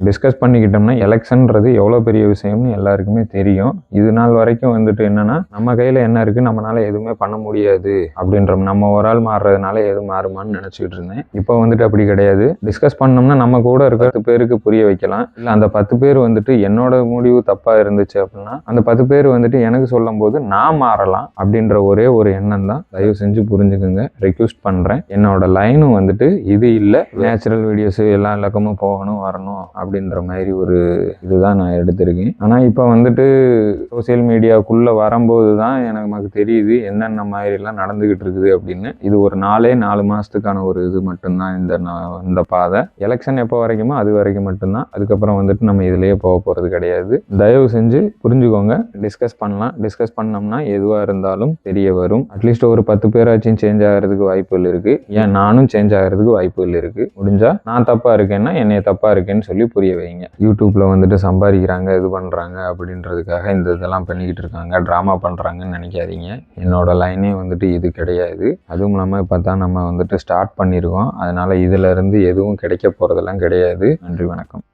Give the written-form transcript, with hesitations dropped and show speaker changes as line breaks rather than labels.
Discuss பண்ணிக்கிட்டோம்னா எலெக்ஷன்றது எவ்வளோ பெரிய விஷயம்னு எல்லாருக்குமே தெரியும். இது நாள் வரைக்கும் வந்துட்டு என்னன்னா, நம்ம கையில் என்ன இருக்குது, நம்மளால எதுவுமே பண்ண முடியாது அப்படின்ற, நம்ம ஒரு ஆள் மாறுறதுனால எதுவும் மாறுமான்னு நினச்சிக்கிட்டு இருந்தேன். இப்போ வந்துட்டு அப்படி கிடையாது. டிஸ்கஸ் பண்ணோம்னா நம்ம கூட இருக்க 10 பேருக்கு புரிய வைக்கலாம். இல்லை அந்த 10 பேர் வந்துட்டு என்னோட முடிவு தப்பாக இருந்துச்சு அப்படின்னா அந்த 10 பேர் வந்துட்டு எனக்கு சொல்லும் போது நான் மாறலாம் அப்படின்ற ஒரே ஒரு எண்ணம் தான். தயவு செஞ்சு புரிஞ்சுக்குங்க, ரெக்வெஸ்ட் பண்ணுறேன். என்னோட லைனும் வந்துட்டு இது இல்லை, நேச்சுரல் வீடியோஸ் எல்லா இலக்கமும் போகணும் வரணும் அப்படின்ற மாதிரி ஒரு இதுதான் நான் எடுத்திருக்கேன். ஆனால் இப்போ வந்துட்டு சோசியல் மீடியாவுக்குள்ளே வரும்போது தான் நமக்கு தெரியுது என்னென்ன மாதிரிலாம் நடந்துக்கிட்டு இருக்குது அப்படின்னு. இது ஒரு 4 மாதத்துக்கான ஒரு இது மட்டும்தான் இந்த பாதை. எலெக்ஷன் எப்போ வரைக்குமோ அது வரைக்கும் மட்டும்தான். அதுக்கப்புறம் வந்துட்டு நம்ம இதுலேயே போக போகிறது கிடையாது. தயவு செஞ்சு புரிஞ்சுக்கோங்க. டிஸ்கஸ் பண்ணலாம். டிஸ்கஸ் பண்ணோம்னா எதுவாக இருந்தாலும் தெரிய வரும். அட்லீஸ்ட் ஒரு 10 பேராச்சும் சேஞ்ச் ஆகிறதுக்கு வாய்ப்புகள் இருக்குது. ஏன் நானும் சேஞ்ச் ஆகிறதுக்கு வாய்ப்புகள் இருக்குது. முடிஞ்சா நான் தப்பாக இருக்கேன்னா என்னைய தப்பாக இருக்கேன்னு சொல்லி புரிய வைங்க. யூடியூப்ல வந்துட்டு சம்பாதிக்கிறாங்க, இது பண்றாங்க அப்படின்றதுக்காக இந்த இதெல்லாம் பண்ணிக்கிட்டு இருக்காங்க, ட்ராமா பண்றாங்கன்னு நினைக்காதீங்க. என்னோட லைனே வந்துட்டு இது கிடையாது. அதுவும் இல்லாமல் இப்போ தான் நம்ம வந்துட்டு ஸ்டார்ட் பண்ணியிருக்கோம். அதனால இதுல இருந்து எதுவும் கிடைக்க போறதெல்லாம் கிடையாது. நன்றி, வணக்கம்.